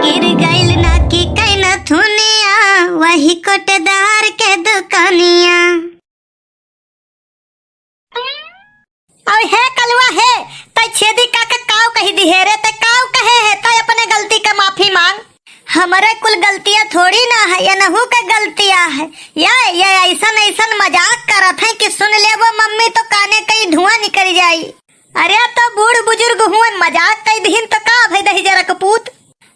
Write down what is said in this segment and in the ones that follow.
गिर गइल ना की कैन थुनिया वही कोटेदार के दुकानिया। और है कलवा है तय छेदी काका काव कही दिहेरे ते काव कहे है तय अपने गलती का माफी मांग। हमारे कुल गलतियां थोड़ी ना है या नहू का गलतियां है या ये ऐसा मजाक करत है कि सुन ले वो मम्मी तो काने कई धुआं निकल जाई। अरे तो बूढ़ बुजुर्ग हुए मजाक कई दिन तो का भाई दही जरा कपूत।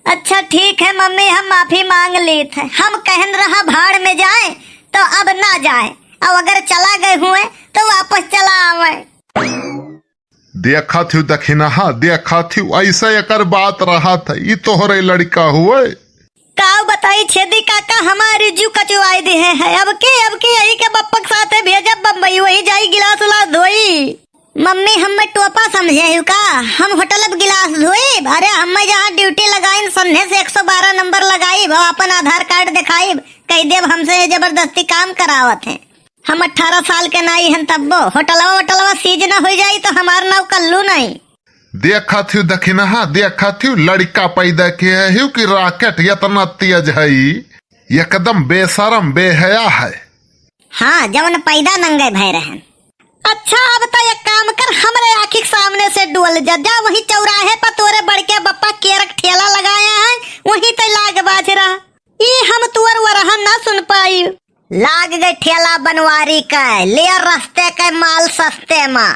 अच्छा ठीक है मम्मी हम माफी मांग ली थे, हम कहन रहा भाड़ में जाए तो अब ना जाए, अब अगर चला गए हुए तो वापस चला आवे। देखा थी दखिनहा देखा थी ऐसा एकर बात रहा था ये तोहरे लड़का हुए काव बताई छेदी काका हमारी जू कचुआई दे है। अब के यही के बप्पक साथे भेजब बम्बई वही जाई गिलास उलास धोई। मम्मी हमें टोपा समझे का हम होटल अब गिलास धोई। अरे हमें जहाँ ड्यूटी लगाई संधे से 112 नंबर लगाई अपन आधार कार्ड दिखाई कही देव हमसे जबरदस्ती काम करावत है। हम 18 साल के नाई हैं तब्बो होटलवा सीज न हो जाई तो हमार नाव कल्लू नहीं। देखा थी दखिनहा देखा थी लड़का पैदा किया है कि रॉकेट इतना तेज है एकदम बेशरम बेहया है। हाँ जवन पैदा नंगे भय रहन। अच्छा अब तो एक काम कर हमरे आँखी सामने से डोल जा वही चौराहे पर तोरे बड़के बप्पा केरक ठेला लगाया है वही तो लाग बाजरा ये हम तुअर वरहा ना सुन पाई। लाग गए ठेला बनवारी का ले रस्ते के माल सस्ते माँ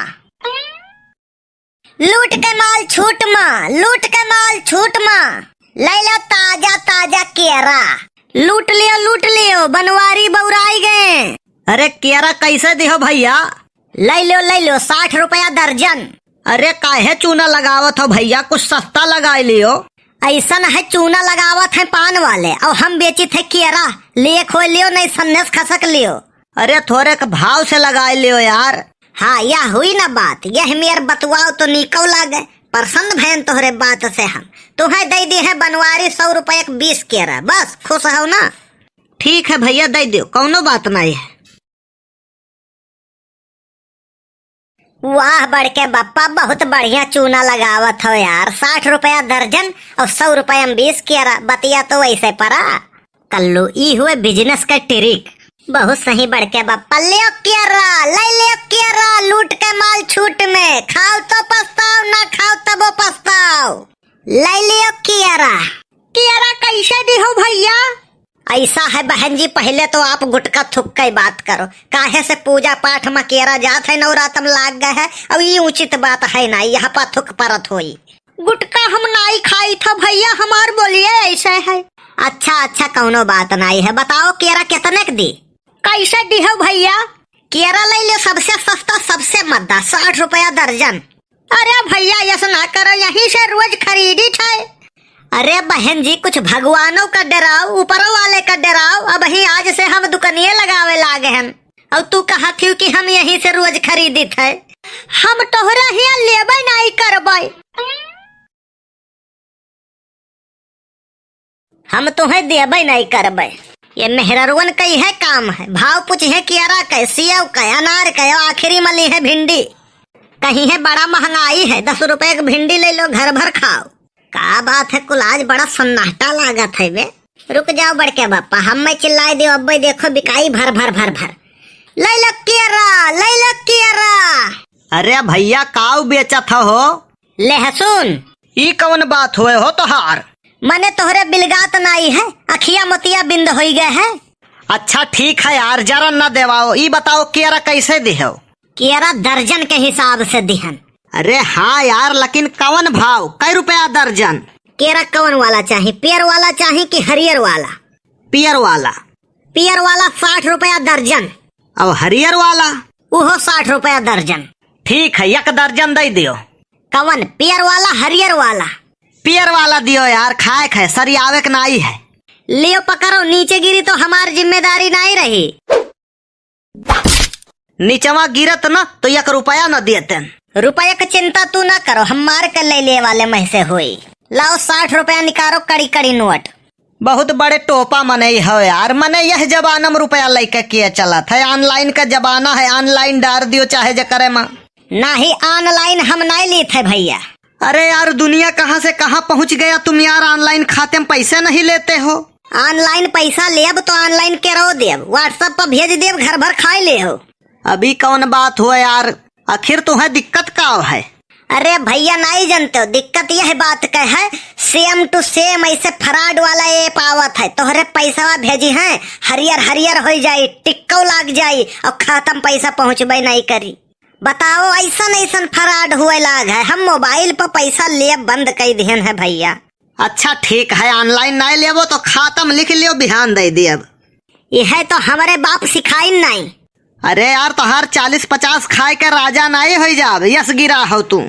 लूट के माल छूट माँ लूट के माल छूट माँ ले लो ताजा ताजा केरा लूट लियो बनवारी बौराई गए। अरे केरा कैसे दिहो भैया? ले लो 60 रुपया दर्जन। अरे काहे चूना लगावत हो भैया कुछ सस्ता लगा लियो। ऐसा है चूना लगावत है पान वाले और हम बेची थे केरा लिए खो लियो नहीं सन्नेस खसक लियो। अरे थोड़े के भाव से लगा लियो यार। हाँ यह हुई ना बात यह मेर बतवाओ तो निकौ लागे पसंद भैन तोहरे बात से हम तुम्हें दे दी है बनवारी 100 रुपया 20 केरा बस खुश हो ना। ठीक है भैया दे दियो कौनो बात नहीं है। वाह बड़के बप्पा बहुत बढ़िया चूना लगावत हो यार 60 रुपया दर्जन और 100 रुपया 20 केरा बतिया तो वैसे परा कल्लू ई हुए बिजनेस का ट्रिक बहुत सही बड़के बप्पा। ले केरा लूट के माल छूट में खाओ तो पछताओ ना खाओ तब पछताओ। ले लियो केरा कैसे दी हो भैया? ऐसा है बहन जी पहले तो आप गुटका थुक के बात करो काहे से पूजा पाठ में केरा जात है नवरातम लाग गए है अब ये उचित बात है ना यहाँ पर थुक परत होई। गुटका हम नहीं खाई था भैया हमार बोलिए ऐसे है। अच्छा कौनो बात नहीं है बताओ केरा कितने के दी? कैसे दी हो भैया? केरा ले लो सबसे सस्ता सबसे मद्दा 60 रुपया दर्जन। अरे भैया ऐसा ना करो यहीं से रोज खरीदी थे। अरे बहन जी कुछ भगवानों का डराओ ऊपर वाले का डराओ अब ही आज से हम दुकानिये लगावे लागे हैं और तू कहा थी कि हम यहीं से रोज खरीदी थे। हम तोहरा ही लेबे नहीं करबे। हम तुम्हें देबे नहीं करबे ये मेहररुअन कई है काम है भाव पूछे केरा के सेव के अनार के आखिरी मली है भिंडी कहीं है बड़ा महंगाई है 10 रुपए की भिंडी ले लो घर भर खाओ। का बात है कुल आज बड़ा सन्नाटा लागत है वे। रुक जाओ बड़के बापा हम मैं चिल्लाई दे अब देखो बिकाई भर ले लो केरा। अरे भैया काऊ बेचत हो? लहसुन। ई कौन बात हुए हो तोहार? मने तोहरे बिलगात नाई है अखिया मोतिया बिंद हो गए है। अच्छा ठीक है यार जरा न देवाओ ई बताओ केरा कैसे दिहो? केरा दर्जन के हिसाब से दिहन। अरे हाँ यार लेकिन कौन भाव कै रुपया दर्जन? केरा कौन वाला चाहिए पियर वाला चाहिए कि हरियर वाला? पियर वाला 60 रुपया दर्जन और हरियर वाला वो 60 रुपया दर्जन। ठीक है एक दर्जन दे दियो। कौन पियर वाला हरियर वाला? पियर वाला दियो यार खाए खे सरी आवे के नाई है। लियो पकड़ो नीचे गिरी तो हमारी जिम्मेदारी नहीं रही। नीचवा गिरत न तो 1 रुपया न देते। रुपया की चिंता तू न करो हम मार कर ले वाले में से हुई। लाओ 60 रुपया निकालो कड़ी नोट। बहुत बड़े टोपा मने हो यार मने यह जमाना में रुपया लेके किया चला था ऑनलाइन का जमाना है ऑनलाइन डार दियो चाहे जे करे माँ। नहीं ऑनलाइन हम नहीं ली थे भैया अरे यार दुनिया कहाँ से कहाँ पहुँच गया तुम यार, ऑनलाइन खाते में पैसे नहीं लेते हो। ऑनलाइन पैसा लेब तो ऑनलाइन केरो देब, व्हाट्सएप पर भेज देब, घर भर खाए ले हो। अभी कौन बात हो यार, आखिर तुम्हें दिक्कत का है? अरे भैया नहीं जानते हो, दिक्कत यह बात का है, सेम टू सेम ऐसे फ्रॉड वाला ऐप आवत है, तोहरे पैसा भेजी है हरियर हरियर हो जाई, टिक्को लाग जाई और खत्म, पैसा पहुँचबे नहीं करी। बताओ ऐसा ऐसा फ्रॉड हुए लाग है, हम मोबाइल पर पैसा ले बंद कर दिहन है भैया। अच्छा ठीक है, ऑनलाइन नहीं लेबो तो खातम लिख लियो, बिहान दे दियब। यह तो हमारे बाप सिखाई नहीं। अरे यार तोहार 40-50 खाए के राजा नहीं हो जाब, यस गिरा हो तू।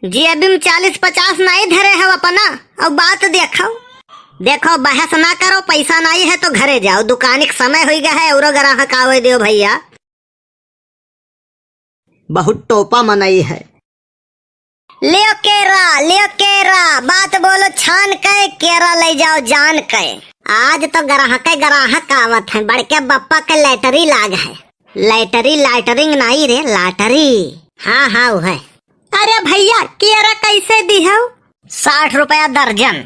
जी अभी 40-50 नहीं धरे है अपना, अब बात देखो बहस ना करो, पैसा नहीं है तो घरे जाओ, दुकान के समय हो गया है, और ग्राहक आवे दियो भैया। बहुत टोपा मनई है। लियो केरा, बात बोलो छान के, केरा ले जाओ जान के। आज तो ग्राहक आवत है, बड़के बप्पा के लैटरी लाग है। लैटरिंग नहीं रे, लॉटरी। हाँ वो है। अरे भैया केरा कैसे दी हो? 60 रुपया दर्जन।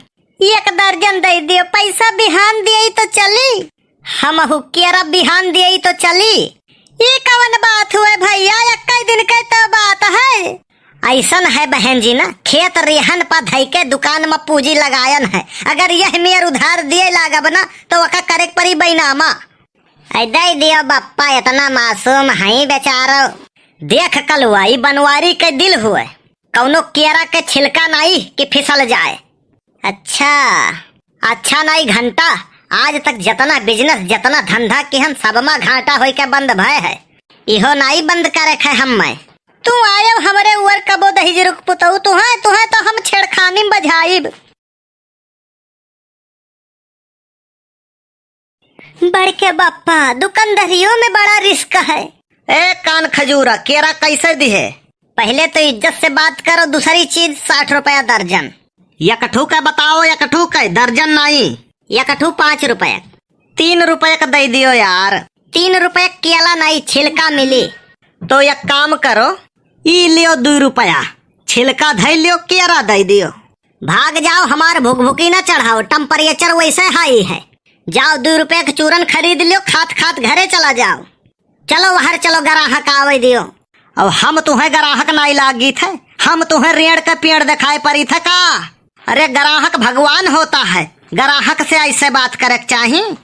एक दर्जन दे दियो, पैसा बिहान दिए तो चली। हम केरा बिहान दिए तो चली। ये कवन बात हुए भैया, एक दिन के तो बात है। ऐसन है बहन जी ना, खेत रेहन पर धई के दुकान में पूंजी लगायन है, अगर यह मेर उधार दिए लागब ना तो वका करे परी बैनामा। दे दियो बप्पा, इतना मासूम है बेचारो। देख कलवाई बनवारी के दिल हुए, कौनो केरा के छिलका नहीं कि फिसल जाए। अच्छा नहीं घंटा, आज तक जितना बिजनेस जितना धंधा किहन सब में घाटा होई के बंद भय है, इहो नहीं बंद करे खे हम मैं। तू आयो हमरे उर कबो दही जरुक पुतऊ, तुहे तो हम छेड़खानी में बजाइब। बड़के बप्पा दुकानदारियों में बड़ा रिस्क है। ए कान खजूरा, केरा कैसे दी है? पहले तो इज्जत से बात करो, दूसरी चीज 60 रुपया दर्जन। एकठू का बताओ, एकठू का दर्जन नहीं, एकठू 5 रुपया। 3 रुपये का दे दियो यार। 3 रुपये केला नहीं, छिलका मिली। तो एक काम करो, ई लियो 2 रुपया, छिलका धै लियो, केरा दे दियो। भाग जाओ, हमार भूख भूखी न चढ़ाओ, टेम्परेचर वैसे हाई है। जाओ 2 रुपये का चूरन खरीद लियो, खात घरे चला जाओ। चलो बाहर चलो, ग्राहक आवे दियो। अब हम तुम्हें ग्राहक नहीं लागी थे, हम तुम्हें रेड़ के पेड़ दिखाई पड़ी था का? अरे ग्राहक भगवान होता है, ग्राहक से ऐसे बात करे चाहिए।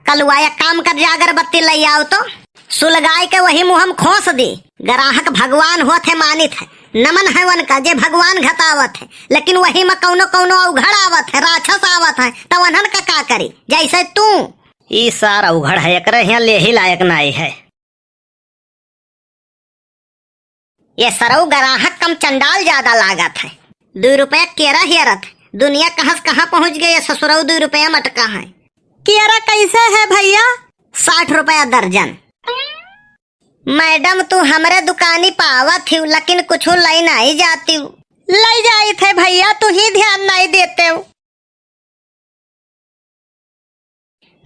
कल वाया काम कर, अगरबत्ती ले आओ तो सुलगाई के वही मुँह हम खोस दी। ग्राहक भगवान होते मानित है, नमन है उनका जे भगवान घटावत है, लेकिन वही में कौनो उघड़ आवत है, राक्षस आवत है, तो उन्हन का करी? जैसे तू ई सारा उघड़ है, एक यहाँ ले ही लायक नहीं है। ये सरऊ ग्राहक कम चंडाल ज्यादा लागत है। 2 रुपया केरा हेरत, दुनिया कहाँ से कहाँ पहुँच गई, ससुरऊ 2 रुपया मटका है। केरा कैसे है भैया? 60 रुपया दर्जन। मैडम तू हमरे दुकानी पावत थी, लेकिन कुछ लाई नहीं जाती हूँ। ले जाई थे भैया, तू ही ध्यान नहीं देते हो।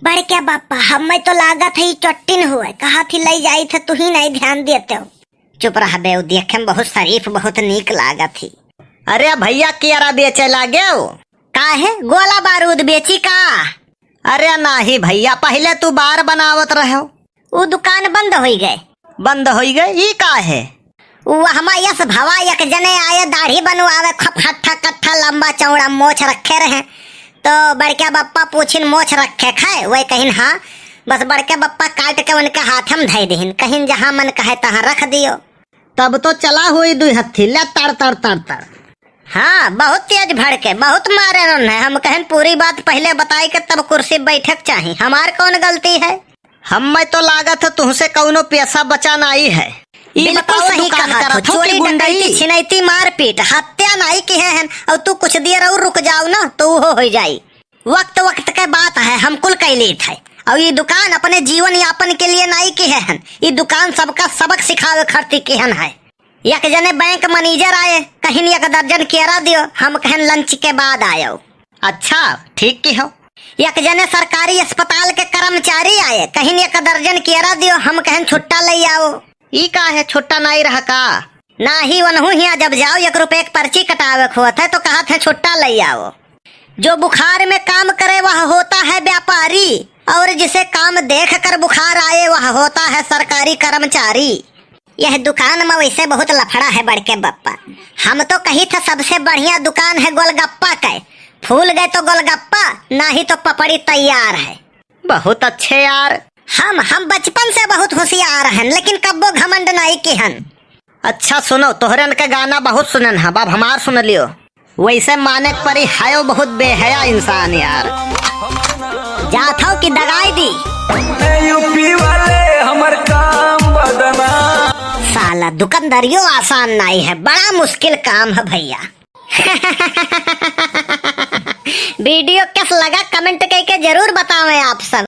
बड़ क्या बापा, हमें तो लागत है चट्टिन हुए, कहा थी ले जाई थे, तू ही नहीं ध्यान देते हो। चुप रह बे, देखे में बहुत शरीफ बहुत नीक लागत थी। अरे भैया केरा बेचे लागे हो? काहे गोला बारूद बेची का? अरे नहीं भैया, पहले तू बार बनावत रहो। वो दुकान बंद हो गए। बंद हो गए, ई का है? वो हमारे यस भवा एक जने आए, दाढ़ी बनवावे, खट्ठा कट्ठा लंबा चौड़ा मोछ रखे रहे, तो बड़का बप्पा पूछिन मोछ रखे खाए, वही कहिन हाँ, बस बड़के बप्पा काट के उनके हाथ में धै दीन, कहीं जहाँ मन कहे तहाँ रख दियो। तब तो चला हुई 2 हत्थी ले तड़। हाँ बहुत तेज भड़के, बहुत मारे उन्हें। हम कहें पूरी बात पहले बताई के तब कुर्सी बैठक चाहिए, हमार कौन गलती है? हमें तो लागत है तुमसे कौनो पैसा बचा नहीं है। बिल्कुल सही कहा, चोरी डकैती छिनैती मारपीट हत्या नहीं की है, और तू कुछ देर और रुक जाओ ना तो वो हो जाये। वक्त के बात है, हम कुल कैली थे, और ये दुकान अपने जीवन यापन के लिए नहीं की है, ये दुकान सबका सबक सिखावे खर्ती की है। एक जने बैंक मैनेजर आए, कहीं 1 दर्जन केरा दियो, हम कहें लंच के बाद आयो। अच्छा ठीक की हो। एक जने सरकारी अस्पताल के कर्मचारी आए, कहीं 1 दर्जन केरा दियो, हम कहें छुट्टा ले आओ। ई का है, छुट्टा नहीं रहा का? ना ही वनहू हिया जब जाओ 1 रुपए की पर्ची कटावे खोत है तो कहा थे छुट्टा ले आओ। जो बुखार में काम करे वह होता है व्यापारी, और जिसे काम देख कर बुखार आए वह होता है सरकारी कर्मचारी। यह दुकान में वैसे बहुत लफड़ा है बड़के बप्पा। हम तो कही था सबसे बढ़िया दुकान है गोलगप्पा का, फूल गए तो गोलगप्पा, ना ही तो पपड़ी तैयार है। बहुत अच्छे यार। हम बचपन से बहुत होशियार हैं, लेकिन कब्बो घमंड नहीं की हन। अच्छा सुनो, तोहरन के गाना बहुत सुनन है, बाब हमार सुन लियो। वैसे माने परी है बहुत बेहया इंसान यार। जात हो कि दगाई दी यूपी वाले हमर काम बदना। साला दुकानदारियों आसान नहीं है, बड़ा मुश्किल काम है भैया। वीडियो कैसा लगा कमेंट करके जरूर बतावें आप सब।